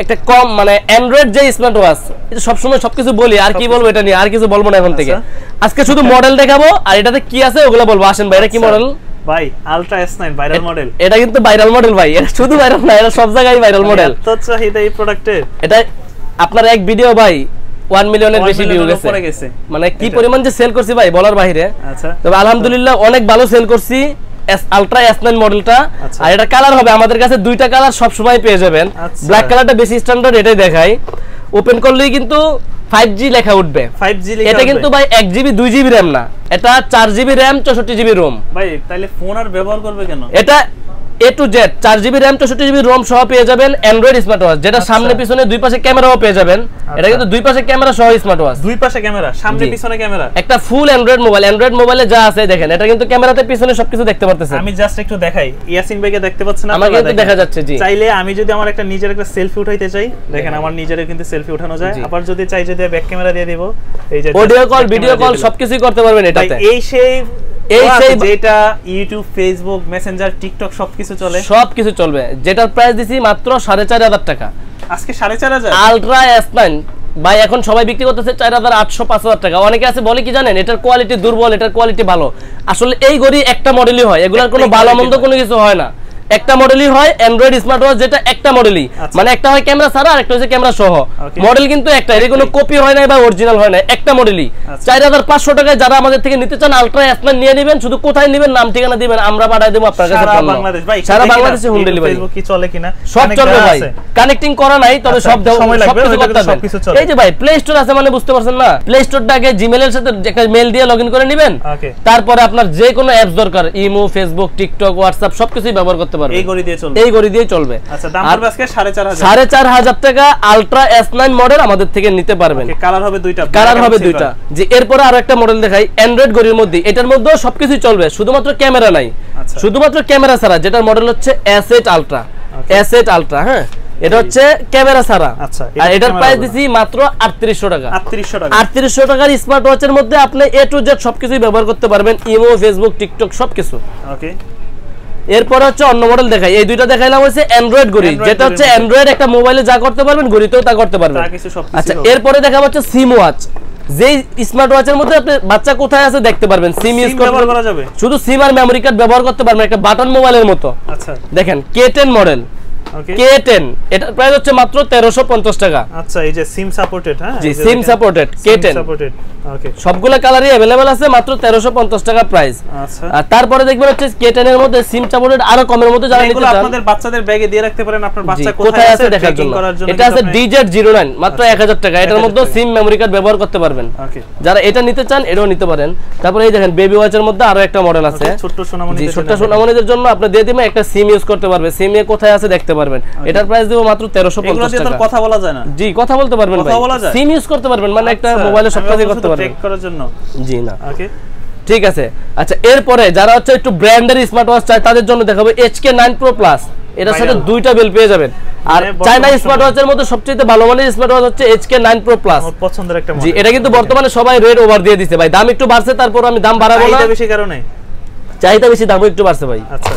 একটা কম, মানে অ্যান্ড্রয়েড যে স্মার্ট ওয়াচ, এটা সবসময় সবকিছু বলি, আর কি বলবো এটা নিয়ে, আর কিছু বলবো না এখন থেকে। আজকে শুধু মডেল দেখাবো আর এটাতে কি আছে ওগুলো বলবো। আসেন ভাই, এটা কি মডেল ভাই? Ultra S9 viral model. এটা কিন্তু ভাইরাল মডেল ভাই, এটা শুধু ভাইরাল না, এটা সব জায়গায় ভাইরাল মডেল। তো চাহিদা এই প্রোডাক্টের, এটা আপনার এক ভিডিও ভাই 1 মিলিয়নের বেশি ভিউ গেছে, মানে কি পরিমাণ যে সেল করছি ভাই বলার বাইরে। আচ্ছা, তবে আলহামদুলিল্লাহ অনেক ভালো সেল করছি আলট্রা S9 মডেলটা। আর এটা কালার হবে আমাদের কাছে দুইটা কালার সব সময় পেয়ে যাবেন। ব্ল্যাক কালারটা বেশি স্ট্যান্ডার্ড, এটাই দেখাই। ওপেন করলেই কিন্তু 5G লেখা উঠবে। 5G লেখা, এটা কিন্তু ভাই 1GB 2GB RAM না, এটা 4GB RAM 64GB ROM। ভাই তাহলে ফোন আর ব্যবহার করবে কেন? এটা A to Z 4GB RAM 64GB ROM সহ পেয়ে যাবেন অ্যান্ড্রয়েড স্মার্ট ওয়াচ, যেটা সামনে পিছনে দুই পাশে ক্যামেরাও পেয়ে যাবেন। এটা কিন্তু দুই পাশে ক্যামেরা সহ স্মার্ট ওয়াচ, দুই পাশে ক্যামেরা, সামনে পিছনে ক্যামেরা, একটা ফুল অ্যান্ড্রয়েড মোবাইল। অ্যান্ড্রয়েড মোবাইলে যা আছে দেখেন, এটা কিন্তু ক্যামেরাতে পিছনে সবকিছু দেখতে পারতেছেন। আমি জাস্ট একটু দেখাই, ইয়াসিন ভাইকে দেখতে পাচ্ছেন আপনারা? আমাকে কিন্তু দেখা যাচ্ছে। জি, চাইলে আমি যদি আমার একটা নিজের একটা সেলফি উঠাইতে চাই, দেখেন আমার নিজের কিন্তু সেলফি উঠানো যায়। আবার যদি চাই যদি ব্যাক ক্যামেরা দিয়ে দেব, এই যে অডিও কল ভিডিও কল সবকিছুই করতে পারবেন এটাতে। এই সেই যেটা ইউটিউব, ফেসবুক, মেসেঞ্জার, টিকটক সবকিছু চলবে। যেটার প্রাইস দিছি মাত্র 4500 টাকা। আজকে 4500 আলট্রা S9 ভাই এখন সবাই বিক্রি করতেছে 4800-5000 টাকা। অনেকে আছে বলে কি জানেন, এটার কোয়ালিটি দুর্বল, এটার কোয়ালিটি ভালো। আসলে এই ঘড়ি একটা মডেলই হয়, এগুলার কোনো ভালো মন্দ কোনো কিছু হয় না। একটা মডেলই হয় অ্যান্ড্রয়েড স্মার্ট ওয়াচ, যেটা একটা মডেলই, মানে একটা হয় ক্যামেরা ছাড়া আর একটা হচ্ছে ক্যামেরা সহ। মডেল কিন্তু একটা, এর কোনো কপি হয় না বা অরিজিনাল হয় না, একটা মডেলই। 4500 টাকায় যারা আমাদের থেকে নিতে চান আলট্রা S9 নিয়ে নেবেন। শুধু কোথায় নেবেন, নাম ঠিকানা দিবেন, আমরা পাঠিয়ে দেব আপনার কাছে। সারা বাংলাদেশে হোম ডেলিভারি। কি চলে কিনা সব চলবে ভাই, কানেক্টিং করা নাই, তবে সব সময় লাগবে, সবকিছু চলে। এই যে ভাই প্লে স্টোর আছে, মানে বুঝতে পারছেন না, প্লে স্টোরটাকে জিমেইল এর সাথে একটা মেইল দিয়ে লগইন করে নেবেন। তারপরে আপনার যে কোনো অ্যাপস দরকার, ইমো, ফেসবুক, টিকটক, হোয়াটসঅ্যাপ সবকিছুই ব্যবহার করতে পারবেন। এই ঘড়ি দিয়ে চলবে। আচ্ছা, দাম পড়বে আজকে 4500 টাকা। আলট্রা S9 মডেল আমাদের থেকে নিতে পারবেন। কালার হবে দুইটা, যে এরপর আরো একটা মডেল দেখাই অ্যান্ড্রয়েড ঘড়ির মধ্যে। এটার মধ্যে সবকিছু চলবে, শুধুমাত্র ক্যামেরা নাই। শুধুমাত্র ক্যামেরা ছাড়া, যেটার মডেল হচ্ছে S8 আলট্রা। S8 আলট্রা, হ্যাঁ, এটা হচ্ছে ক্যামেরা ছাড়া। আচ্ছা, আর এটার প্রাইস দিছি মাত্র 3800 টাকা। 3800 টাকার স্মার্ট ওয়াচের মধ্যে আপনি A to Z সবকিছুই ব্যবহার করতে পারবেন, ইমো, ফেসবুক, টিকটক সবকিছু। ওকে, এরপর হচ্ছে অন্য মডেল দেখাই। এই দুইটা দেখাইলাম হচ্ছে অ্যান্ড্রয়েড ঘড়ি, যেটা হচ্ছে অ্যান্ড্রয়েড একটা মোবাইলে যা করতে পারবেন ঘড়িতেও তা করতে পারবেন। আচ্ছা, এরপরে দেখাবো হচ্ছে সিম ওয়াচ। যেই স্মার্ট ওয়াচের মধ্যে আপনি বাচ্চা কোথায় আছে দেখতে পারবেন, সিম ইউজ করা যাবে, শুধু সিম আর মেমরি কার্ড ব্যবহার করতে পারবেন, একটা বাটন মোবাইলের মতো। আচ্ছা, দেখেন K10 মডেল, K10 এটার প্রাইস হচ্ছে মাত্র 1350 টাকা। আচ্ছা এই যে সিম সাপোর্টেড, হ্যাঁ জি সিম সাপোর্টেড K10 সাপোর্টেড। ওকে সবগুলা কালারই अवेलेबल আছে, মাত্র 1350 টাকা প্রাইস। আচ্ছা আর তারপরে দেখবেন হচ্ছে K10 এর মধ্যে সিম সাপোর্টেড আরো কমের মধ্যে যারা নিতে চান আপনাদের বাচ্চাদের ব্যাগে দিয়ে রাখতে পারেন, আপনার বাচ্চা কোথায় আছে দেখার জন্য। এটা আছে DZ09 মাত্র 1000 টাকা, এটার মধ্যে সিম মেমরি কার্ড ব্যবহার করতে পারবেন। ওকে যারা এটা নিতে চান এটাও নিতে পারেন। তারপরে এই দেখেন বেবি ওয়াচের মধ্যে আরো একটা মডেল আছে, ছোট সোনামণিদের ছোট সোনামণিদের জন্য আপনি দিয়ে দিবেন, একটা সিম ইউজ করতে পারবে, সিম এ কোথায় আছে দেখতে পারবেন। এটার প্রাইস দেব মাত্র 1350 টাকা। কথা বলা যায় না? জি কথা বলতে পারবেন ভাই, সিম ইউজ করতে পারবেন, মানে একটা মোবাইলে সব কাজ করতে পারবেন চেক করার জন্য। জি না ওকে ঠিক আছে। আচ্ছা এরপরে যারা হচ্ছে একটু ব্র্যান্ডের স্মার্ট ওয়াচ চায় তাদের জন্য দেখাবো HK9 Pro Plus, এটার সাথে দুইটা বেল পেয়ে যাবেন। আর চায়না স্মার্ট ওয়াচের মধ্যে সবচেয়ে ভালো মানের স্মার্ট ওয়াচ হচ্ছে HK9 Pro Plus, আমার পছন্দের একটা মডেল। জি এটা কিন্তু বর্তমানে সবাই রেট ওভার দিয়ে দিছে ভাই, দাম একটু বাড়ছে, তারপর আমি দাম বাড়াবো না, চাহিদা বেশি কারণে, চাহিদা বেশি দামও একটু বাড়ছে ভাই। আচ্ছা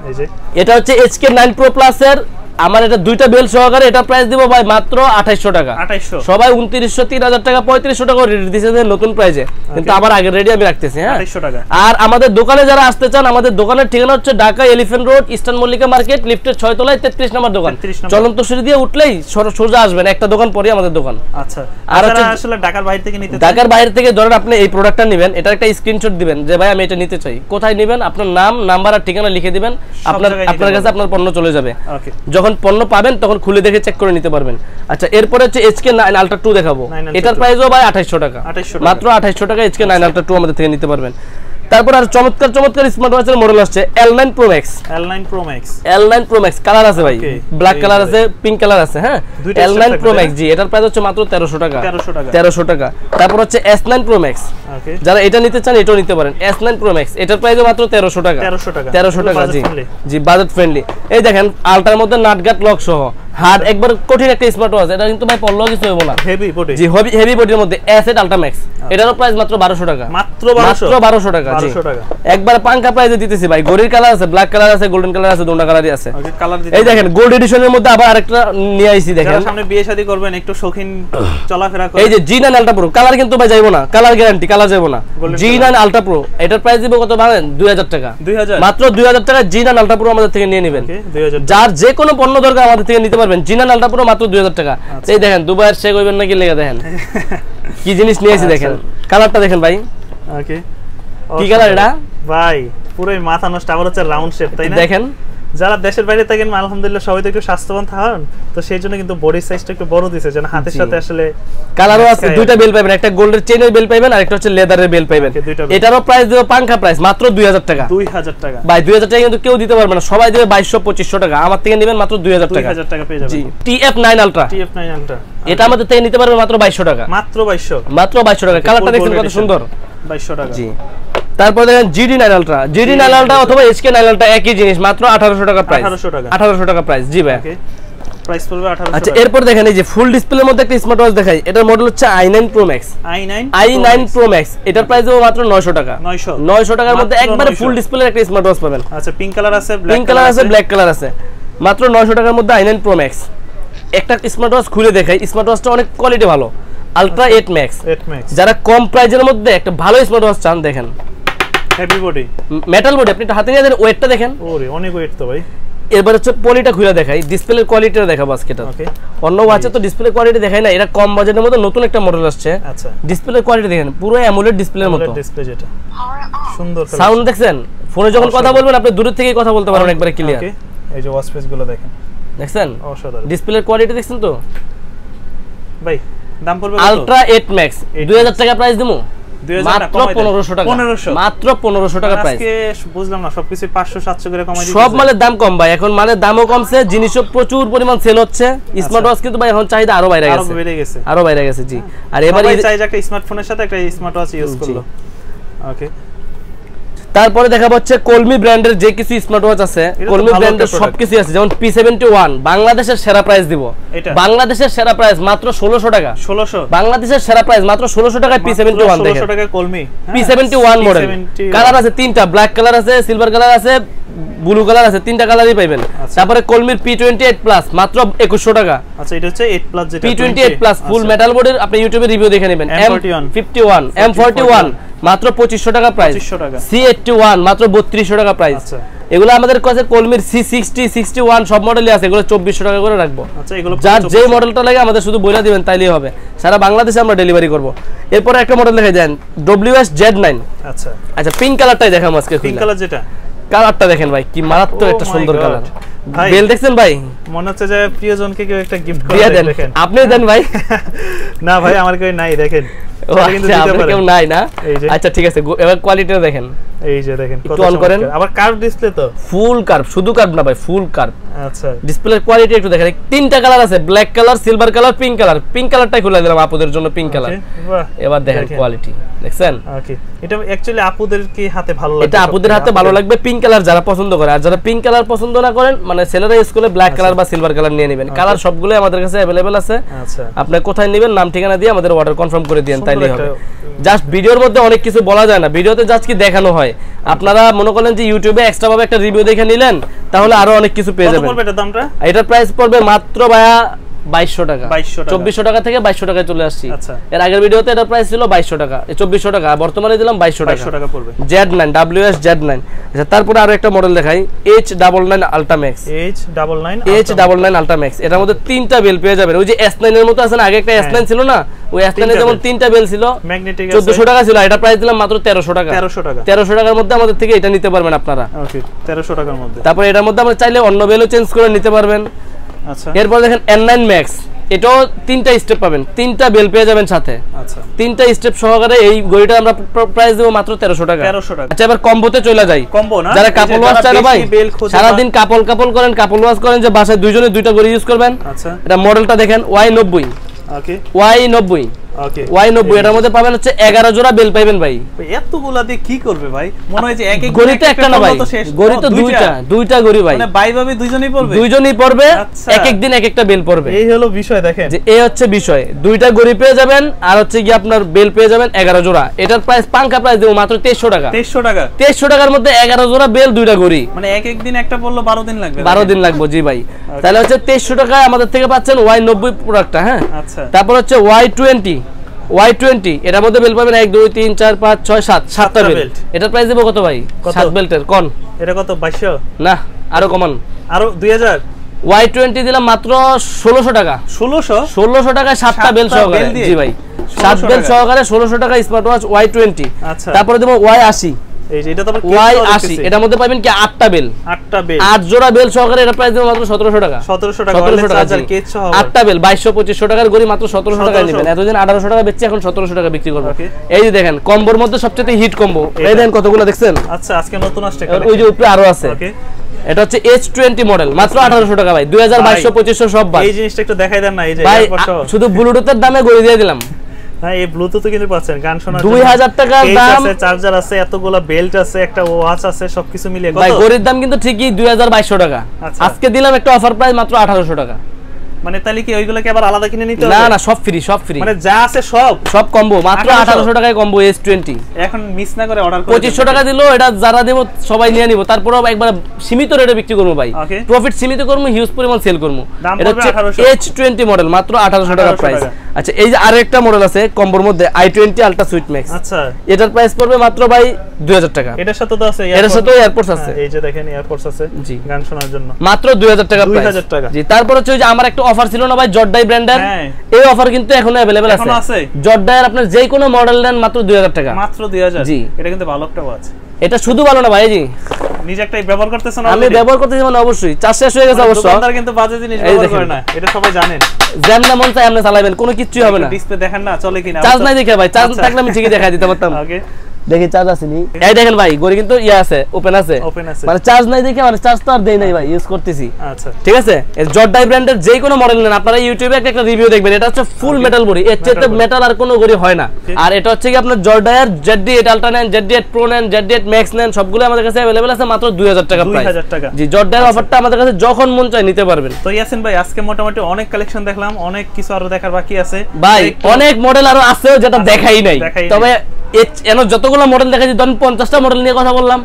এই যে এটা হচ্ছে HK9 Pro Plus এর, আমার এটা দুইটা বেল সহকারে, এটা প্রাইস দিব ভাই মাত্র 2800 টাকা। 2800 সবাই 2900 3000 টাকা 3500 টাকা রেট দিয়েছে নতুন প্রাইসে, কিন্তু আবার আগের রেডি আমি রাখতেছি। হ্যাঁ 2800 টাকা। আর আমাদের দোকানে যারা আসতে চান, আমাদের দোকানের ঠিকানা হচ্ছে Dhaka elephant road eastern Mallika market, লিফটের 6 তলায় 33 নম্বর দোকান। চলন্ত সিঁড়ি দিয়ে উঠলেই সোজা আসবেন, একটা দোকান পরে আমাদের দোকান। আচ্ছা আর আসলে ঢাকার বাইরে থেকে নিতে, ঢাকার বাইরে থেকে ধরেন আপনি এই প্রোডাক্টটা নেবেন, এটার একটা স্ক্রিনশট দিবেন যে ভাই আমি এটা নিতে চাই, কোথায় নেবেন আপনার নাম নাম্বার আর ঠিকানা লিখে দিবেন, আপনার কাছে আপনার পণ্য চলে যাবে। ওকে যখন পণ্য পাবেন তখন খুলে দেখে চেক করে নিতে পারবেন। আচ্ছা এরপরে হচ্ছে HK9 Ultra 2 দেখাবো, এটার প্রাইসও ভাই 2800 টাকা, মাত্র 2800 টাকা HK9 Ultra 2 আমাদের থেকে নিতে পারবেন। তারপর আর চমৎকার চমৎকার স্মার্ট ওয়াচের মডেল আসছে L9 Pro Max। L9 Pro Max colour আছে ভাই, ব্ল্যাক কালার আছে, পিঙ্ক কালার আছে। হ্যাঁ L9 Pro Max জি এটার প্রাইস হচ্ছে মাত্র 1300 টাকা। 1300 টাকা। তারপর হচ্ছে S9 Pro Max, যারা এটা নিতে চান এটাও নিতে পারেন। S9 Pro Max এটার প্রাইসও মাত্র 1300 টাকা। 1300 টাকা জি জি বাজেট ফ্রেন্ডলি। এই দেখেন আলট্রার মধ্যে নাটগাট লক সহ হার্ড একবার কঠিন একটা স্মার্ট ওয়াচ, এটা কিন্তু ভাই পড়লেও কিছু হবে না, হেভি বডি জি হেভি বডির মধ্যে S8 Ultra Max, এটারও প্রাইস মাত্র 1200 টাকা। মাত্র 1200 টাকা জি একবার পাঙ্কা প্রাইসে দিতেছি ভাই। গড়ির কালার আছে, ব্ল্যাক কালার আছে, গোল্ডেন কালার আছে, দুটো কালারই আছে। এই দেখেন গোল্ড এডিশনের মধ্যে আবার আরেকটা নিয়ে আইছি দেখেন, যারা সামনে বিয়ে শাদী করবেন, একটু শৌখিন চলাফেরা করেন। এই যে G9 Ultra Pro কালার কিন্তু ভাই যাইবো না, কালার গ্যারান্টি, কালার যাইবো না। G9 Ultra Pro এটার প্রাইস দিব কত জানেন? 2000 টাকা। মাত্র 2000 টাকা G9 Ultra Pro আমাদের থেকে নিয়ে নেবেন। যার যে কোনো পণ্য দরকার আমাদের থেকে নিতে পারবেন। G9 Ultra Pro মাত্র 2000 টাকা। এই দেখেন দুবাইয়ের শেক হইবেন নাকি লেগে দেখেন কি জিনিস নিয়েছি দেখেন, কালারটা দেখেন ভাই। ওকে কি কালার এটা ভাই? পুরো মাথা নষ্ট। আবার হচ্ছে রাউন্ড শেপ, তাই না? দেখেন যারা দেশের বাইরে থাকেন আলহামদুলিল্লাহ সবাই তো একটু স্বাস্থ্যবান থাকেন, তো সেই জন্য কিন্তু বডি সাইজটা একটু বড় দিয়েছে, যেন হাতের সাথে আসলে কালারও আছে। দুইটা বেল পাবেন, একটা গোল্ডের চেইনের বেল পাবেন আর একটা হচ্ছে লেদারের বেল পাবেন। এটারও প্রাইস দেব পাঙ্কা প্রাইস মাত্র 2000 টাকা। 2000 টাকা ভাই 2000 টাকা কিন্তু কেউ দিতে পারবে না, সবাই দেবে 2200 2500 টাকা, আমার থেকে নেবেন মাত্র 2000 টাকা। 2000 টাকা পেয়ে যাবেন। জি TF9 Ultra, এটা আমাদের থেকে নিতে পারবে মাত্র 2200 টাকা। মাত্র 2200 টাকা। কালারটা দেখেন কত সুন্দর, 2200 টাকা। জি তারপর দেখেন GD9 Ultra, GD9 Ultra অথবা HK9 Ultra একই জিনিস, মাত্র 1800 টাকা প্রাইস। 1800 টাকা প্রাইস জি ভাই। প্রাইস পড়বে 1800 টাকা। আচ্ছা এরপর দেখেন এই যে ফুল ডিসপ্লের মধ্যে একটা স্মার্ট ওয়াচ দেখাই, এটার মডেল হচ্ছে i9 Pro Max। i9 Pro Max এটার প্রাইস হবে মাত্র 900 টাকা। 900 টাকার মধ্যে একবারে ফুল ডিসপ্লের একটা স্মার্ট ওয়াচ পাবেন। আচ্ছা পিঙ্ক কালার আছে, ব্ল্যাক কালার আছে, মাত্র 900 টাকার মধ্যে i9 Pro Max। একটা স্মার্ট ওয়াচ খুলে দেখাই, স্মার্ট ওয়াচটা অনেক কোয়ালিটি ভালো, Ultra 8 Max। যারা কম প্রাইজের মধ্যে একটা ভালো স্মার্ট ওয়াচ চান, দেখেন হেভি বডি, মেটাল বডি, আপনি হাতে নিয়ে দেন, ওয়েটটা দেখেন, ওরে অনেক ওয়েট তো ভাই। এবার হচ্ছে পলিটা খুলে দেখাই, ডিসপ্লের কোয়ালিটিটা দেখাবো আজকে। এটা অন্য ওয়াচে তো ডিসপ্লে কোয়ালিটি দেখাই না, এটা কম বাজেটের মধ্যে নতুন একটা মডেল আসছে। আচ্ছা ডিসপ্লের কোয়ালিটি দেখেন, পুরো অ্যামোলেড ডিসপ্লের মতো ডিসপ্লে, যেটা সুন্দর সাউন্ড দেখছেন। ফোনে যখন কথা বলবেন আপনি দূর থেকে কথা বলতে পারবেন একবারে ক্লিয়ার। এই যে ওয়াচ পেজ গুলো দেখেন, দেখছেন ডিসপ্লের কোয়ালিটি দেখছেন তো ভাই। দাম পড়বে Ultra 8 Max 2000 টাকা প্রাইস দিমু, মাত্র 1500 টাকা। মাত্র 1500 টাকা প্রাইস। আজকে বুঝলাম না, সবকিছু 500 700 করে কমাই দিয়েছে। সব মালের দাম কম ভাই, এখন মালের দামও কমছে, জিনিসও প্রচুর পরিমাণ সেল হচ্ছে। স্মার্ট ওয়াচ কিন্তু ভাই এখন চাহিদা আরো বাইরে গেছে, আরো বাইরে গেছে জি। আর এবারে চাই যে একটা স্মার্টফোনের সাথে একটা স্মার্ট ওয়াচ ইউজ করলো। ওকে তারপরে দেখাবো হচ্ছে কলমি ব্র্যান্ডের যে কিছু স্মার্ট ওয়াচ আছে, কলমি ব্র্যান্ডের সবকিছু আছে, যেমন P71 বাংলাদেশের সেরা প্রাইস দিব। বাংলাদেশের সেরা প্রাইস মাত্র 1600 টাকা। 1600 বাংলাদেশের সেরা প্রাইস মাত্র 1600 টাকায় P71 দেখেন। 1600 টাকা কলমি P71 মডেল, কালার আছে তিনটা, ব্ল্যাক কালার আছে, সিলভার কালার আছে, ব্লু কালার আছে, তিনটা কালারই পাবেন। তারপরে কলমির P28 প্লাস মাত্র 2100 টাকা। আচ্ছা এটা হচ্ছে 8 প্লাস যেটা P28 প্লাস ফুল মেটাল বডির, আপনি ইউটিউবে রিভিউ দেখে নেবেন। M51 M41 মাত্র 2500 টাকা প্রাইস, C81 মাত্র 3200 টাকা প্রাইস। আচ্ছা এগুলো আমাদের কাছে কলমির C60 61 সব মডেলই আছে, এগুলো 2400 টাকা করে রাখবো। আচ্ছা এগুলো যার যে মডেলটা লাগে আমাদের শুধু বইলা দিবেন তাইলেই হবে, সারা বাংলাদেশে আমরা ডেলিভারি করব। এরপর একটা মডেল দেখে যান WS Z9। আচ্ছা আচ্ছা পিঙ্ক কালারটাই দেখাম আজকে। পিঙ্ক কালার যেটা, কালারটা দেখেন ভাই কি মারাত্মক একটা সুন্দর কালার। বেল দেখছেন ভাই, মনে হচ্ছে যে প্রিয়জনকে কেউ একটা গিফট করে দেন। দেখেন আপনি দেন ভাই। না ভাই আমার কেউ নাই, দেখেন কেউ নাই না। আচ্ছা ঠিক আছে, এবার কোয়ালিটিটা দেখেন। এই যে দেখেন কত অন করেন, আবার কার্ভ ডিসপ্লে তো, ফুল কার্ভ, শুধু কার্ভ না ভাই, ফুল কার্ভ। আচ্ছা ডিসপ্লের কোয়ালিটি একটু দেখেন। তিনটা কালার আছে, black colour, silver colour, pink colour. Pink কালারটাই খুলে দিলাম আপুদের জন্য, পিঙ্ক কালার। এবার দেখেন কোয়ালিটি দেখছেন। ওকে এটা অ্যাকচুয়ালি আপুদের কি হাতে ভালো লাগবে, এটা আপুদের হাতে ভালো লাগবে। পিঙ্ক কালার যারা পছন্দ করে, আর যারা পিঙ্ক কালার পছন্দ না করেন, মানে ছেলেরা স্কুলে ব্ল্যাক কালার বা সিলভার কালার নিয়ে নেবেন। কালার সবগুলো আমাদের কাছে अवेलेबल আছে। আচ্ছা আপনি কোথায় নেবেন নাম ঠিকানা দিয়ে আমাদের অর্ডার কনফার্ম করে দিয়েন, তাইলেই হবে। জাস্ট ভিডিওর মধ্যে অনেক কিছু বলা যায় না, ভিডিওতে জাস্ট কি দেখানো হয়। আপনারা মনে করেন যে ইউটিউবে এক্সট্রা ভাবে একটা রিভিউ দেখে নিলেন, তাহলে আরো অনেক কিছু পেয়ে যাবেন। কত পড়বে এটা দামটা? এটার প্রাইস পড়বে মাত্র ভাইয়া 2200 টাকা। 2400 টাকা থেকে 2200 টাকায় চলে আসছি। এর আগের ভিডিওতে এটার প্রাইস ছিল 2200 টাকা, 2400 টাকা, বর্তমানে দিলাম 2200 টাকা পড়বে। Z9 WS Z9। আচ্ছা তারপরে আরো একটা মডেল দেখাই, H99 Ultramax। H99 Ultramax, এটার মধ্যে তিনটা বেল পেয়ে যাবেন। ওই যে S9 এর মতো আছে না, আগে একটা S9 ছিল না, ওই S9 এর যেমন তিনটা বেল ছিল, ম্যাগনেটিক 1400 টাকা ছিল, এটা প্রাইস দিলাম মাত্র 1300 টাকা। 1300 টাকার মধ্যে আমাদের থেকে এটা নিতে পারবেন আপনারা। ওকে 1300 টাকার মধ্যে। তারপর এটার মধ্যে আমরা চাইলে অন্য বেলও চেঞ্জ করে নিতে পারবেন। আচ্ছা এরপর দেখেন N9 Max, এটাও তিনটা স্টেপ পাবেন, তিনটা বেল পেয়ে যাবেন সাথে। আচ্ছা তিনটা স্টেপ সহকারে এই ঘড়িটা আমরা প্রাইস দেব মাত্র 1300 টাকা। আচ্ছা এবার কম্বোতে চলে যাই। কম্বো না, যারা কাপল ওয়াশ চায় না ভাই, সারা দিন কাপল করেন, কাপল ওয়াশ করেন, যে বাসায় দুইজনে দুইটা ঘড়ি ইউজ করবেন। আচ্ছা এটা মডেলটা দেখেন Y90। ওকে Y90। ওকে Y90 এটার মধ্যে পাবেন হচ্ছে 11 জোড়া বেল পাবেন ভাই। এতগুলা দিয়ে কি করবে ভাই? মনে হয় যে এক এক ঘড়ি তো একটা না ভাই, ঘড়ি তো দুইটা ঘড়ি ভাই, মানে ভাই ভাবে দুইজনই পড়বে, এক এক দিন এক একটা বেল পড়বে। এই হলো বিষয় দেখেন, যে এই হচ্ছে বিষয়। দুইটা ঘড়ি পেয়ে যাবেন, আর হচ্ছে কি আপনার বেল পেয়ে যাবেন 11 জোড়া। এটার প্রাইস পাঙ্কা প্রাইস দেব মাত্র 2300 টাকা। 2300 টাকার মধ্যে 11 জোড়া বেল, দুইটা ঘড়ি, মানে এক এক দিন একটা পড়লো 12 দিন লাগবে। 12 দিন লাগবে জি ভাই। তাহলে হচ্ছে 2300 টাকায় আমাদের থেকে পাচ্ছেন Y90 প্রোডাক্টটা। হ্যাঁ আচ্ছা তারপর হচ্ছে Y20 এটার মধ্যে বেল পাবেন 1 2 3 4 5 6 7 7টা বেল্ট। এটার প্রাইস দেব কত ভাই? 7 বেল্টের কোন এটা কত? 2200 না, আরো কমান, আরো 2000। Y20 দিলাম মাত্র 1600 টাকা। 1600 টাকায় 7টা বেল সহকারে জি ভাই, 7 বেল সহকারে 1600 টাকা স্মার্ট ওয়াচ Y20। আচ্ছা তারপরে দেব Y80। এই যে এটা তো Y80, এটার মধ্যে পাবেন কি 8টা বেল, 8 জোড়া বেল সহকারে এটা প্রাইস দেব মাত্র 1700 টাকা। 1700 টাকা চার্জার কেস সহ 8টা বেল 2200-2500 টাকার গড়ি মাত্র 1700 টাকা নেবেন। এতদিন 1800 টাকা বেচছি, এখন 1700 টাকা বিক্রি করব। এই যে দেখেন কম্বোর মধ্যে সবচেয়ে হিট কম্বো, এই দেখেন কতগুলো দেখছেন। আচ্ছা আজকে নতুন আসছে, ওই যে উপরে আরো আছে। এটা হচ্ছে H20 মডেল, মাত্র 1800 টাকা ভাই। 2200-2500 সব ভাই। এই জিনিসটা একটু দেখাই দেন না, এই যে শুধু ব্লুটুথের দামে গড়ি দিয়ে দিলাম। হ্যাঁ এই ব্লুটুথ কিন্তু পাচ্ছেন, গান শোনার জন্য 2000 টাকার দাম আছে, চার্জার আছে, এতগুলো বেল্ট আছে, একটা ওয়াচ আছে, সবকিছু মিলিয়ে কত ভাই? গড়ির দাম কিন্তু ঠিকই 2200 টাকা। আজকে দিলাম একটা অফার প্রাইস মাত্র 1800 টাকা। মানে তাহলে কি ওইগুলো কি আবার আলাদা কিনে নিতে হবে? না না, সব ফ্রি, সব ফ্রি, মানে যা আছে সব কম্বো, মাত্র 1800 টাকায় কম্বো S20। এখন মিস না করে অর্ডার করে 2500 টাকা দিলো, এটা যারা দেব সবাই নিয়ে নিব, তারপরও একবার সীমিত রেটে বিক্রি করব ভাই, প্রফিট সীমিত করব, হিউজ পরিমাণ সেল করব। এটা হচ্ছে H20 মডেল, মাত্র 1800 টাকা প্রাইস। আচ্ছা এই যে আরেকটা মডেল আছে কম্বোর মধ্যে i20 আলট্রা সুইট ম্যাক্স। আচ্ছা এটার প্রাইস পড়বে মাত্র ভাই 2000 টাকা। এটার সাথে তো আছে, এর সাথে এয়ারপোর্টস আছে, এই যে দেখেন এয়ারপোর্টস আছে জি, গান শোনার জন্য মাত্র 2000 টাকা প্রাইস। 2000 টাকা জি। তারপর হচ্ছে ওই যে আমার একটা অফার ছিল না ভাই, জর্ডাই ব্র্যান্ডের, এই অফার কিন্তু এখনো अवेलेबल আছে। জর্ডাইয়ের আপনার যে কোনো মডেল নেন মাত্র 2000 টাকা, মাত্র 2000 জি। এটা কিন্তু ভালো একটা ওয়াচ, এটা শুধু ভালো না ভাই জি, নিজে একটাই ব্যবহার করতেছেন? আমি ব্যবহার করতেছি, মানে অবশ্যই চার্জ শেষ হয়ে গেছে অবশ্য, দোকানদার কিন্তু বাজে জিনিস ব্যবহার করে না, এটা সবাই জানেন। যেমন মন চাই আপনি চালাবেন, কোনো কিছুই হবে না। ডিসপ্লে দেখেন না চলে কিনা, চার্জ নাই দেখে ভাই, চার্জ থাকলে আমি ঠিকই দেখাই দিতে পারতাম। ওকে দেখি চার্জ আছে নি, এই দেখেন ভাই গড়ি কিন্তু ইয়া আছে, ওপেন আছে, মানে চার্জ নাই দেখে, মানে চার্জ তো আর দেই নাই ভাই, ইউজ করতেছি। আচ্ছা ঠিক আছে। এই জর্ডাই ব্র্যান্ডের যে কোনো মডেল নেন আপনারা ইউটিউবে একটা রিভিউ দেখবেন, এটা হচ্ছে ফুল মেটাল বডি, এর চেয়ে মেটাল আর কোনো গড়ি হয় না। আর এটা হচ্ছে কি আপনার জর্ডাইয়ের ZD8 আলট্রা নেন, ZD8 প্রো নেন, ZD8 ম্যাক্স নেন, সবগুলো আমাদের কাছে अवेलेबल আছে মাত্র 2000 টাকা প্রাইস। 2000 টাকা জি। জর্ডাইয়ের অফারটা আমাদের কাছে যখন মন চায় নিতে পারবেন। তো ইয়াসিন ভাই আজকে মোটামুটি অনেক কালেকশন দেখলাম, অনেক কিছু আরো দেখার বাকি আছে ভাই, অনেক মডেল আরো আছে যেটা দেখাই নাই, তবে এন যতগুলো মডেল দেখাচ্ছি, ধরেন 50টা মডেল নিয়ে কথা বললাম,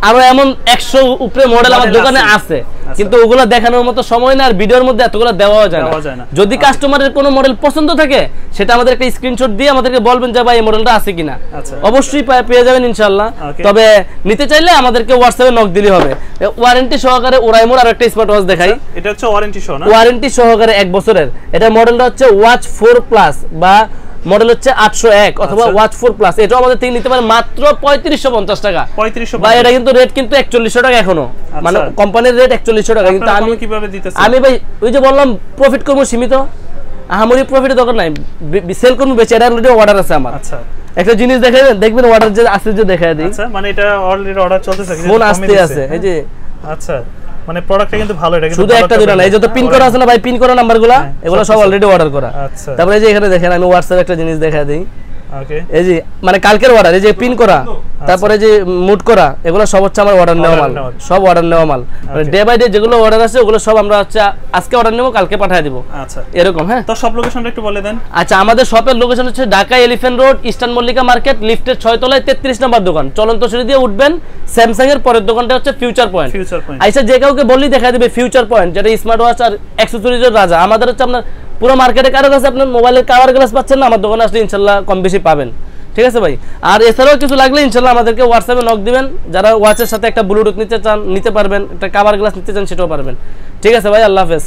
আরো এমন 100 উপরে মডেল আমার দোকানে আছে, কিন্তু ওগুলো দেখানোর মতো সময় না, আর ভিডিওর মধ্যে এতগুলো দেওয়া যায় না। যদি কাস্টমারের কোনো মডেল পছন্দ থাকে সেটা আমাদের একটা স্ক্রিনশট দিয়ে আমাদেরকে বলবেন যে ভাই এই মডেলটা আছে কিনা, অবশ্যই পেয়ে যাবেন ইনশাআল্লাহ। তবে নিতে চাইলে আমাদেরকে হোয়াটসঅ্যাপে নক দিলে হবে। ওয়ারেন্টি সহকারে ওরাইমোর আর একটা স্মার্ট ওয়াচ দেখাই, এটা হচ্ছে ওয়ারেন্টি সহ না, ওয়ারেন্টি সহকারে 1 বছরের। এটা মডেলটা হচ্ছে ওয়াচ 4 প্লাস বা মডেল হচ্ছে 801 অথবা ওয়াচ 4 প্লাস। এটা আমাদের থেকে নিতে পারে মাত্র 3550 টাকা। 3550 ভাই এটা কিন্তু রেট কিন্তু 4100 টাকা এখনো, মানে কোম্পানির রেট 4100 টাকা, কিন্তু আমি কিভাবে দিতেছি? আমি ভাই ওই যে বললাম প্রফিট করব সীমিত, আহামরি প্রফিটের দরকার নাই, সেল করব বেশি। এটা অলরেডি অর্ডার আছে আমার। আচ্ছা একটা জিনিস দেখাবেন, দেখবেন অর্ডার যে আছে যে দেখায় দিই। আচ্ছা মানে এটা অলরেডি অর্ডার চলতেছে, ফোন আসতে আছে এই যে। আচ্ছা মানে প্রোডাক্টটা কিন্তু ভালো, এটা কিন্তু শুধু একটা দুটো না, এই যত পিন করা আছে না ভাই, পিন করা নাম্বারগুলো এগুলো সব অলরেডি অর্ডার করা। আচ্ছা তারপরে এই যে এখানে দেখেন আমি হোয়াটসঅ্যাপে একটা জিনিস দেখায় দিই। ওকে এই যে মানে কালকের অর্ডার, এই যে পিন করা, তারপরে যে মুড করা, এগুলো সব হচ্ছে আমার অর্ডার নেওয়া মাল, সব অর্ডার নেওয়া মাল। মানে ডে বাই ডে যেগুলো অর্ডার আছে ওগুলো সব আমরা হচ্ছে আজকে অর্ডার নেব, কালকে পাঠিয়ে দিব। আচ্ছা এরকম। হ্যাঁ তো সব লোকেশনটা একটু বলে দেন। আচ্ছা আমাদের শপের লোকেশন হচ্ছে Dhaka elephant road, eastern Mallika market, লিফটের 6 তলায় 33 নম্বর দোকান, চলন্ত সিঁড়ি দিয়ে উঠবেন। স্যামসাং এর পরের দোকানটা হচ্ছে ফিউচার পয়েন্ট। আচ্ছা যে কাউকে বললেই দেখা দিবে ফিউচার পয়েন্ট, যেটা স্মার্ট ওয়াচ আর অ্যাকসেসরিজের রাজা। আমাদের হচ্ছে আপনার পুরো মার্কেটে কারো কাছে আপনার মোবাইলের কাভার গ্লাস পাচ্ছেন না, আমার দোকানে আসলে ইনশাআল্লাহ কম বেশি পাবেন। ঠিক আছে ভাই, আর এছাড়াও কিছু লাগলে ইনশাআল্লাহ আমাদেরকে হোয়াটসঅ্যাপে নক দিবেন। যারা ওয়াচের সাথে একটা ব্লুটুথ নিতে চান নিতে পারবেন, একটা কাভার গ্লাস নিতে চান সেটাও পারবেন। ঠিক আছে ভাই, আল্লাহ হাফেজ।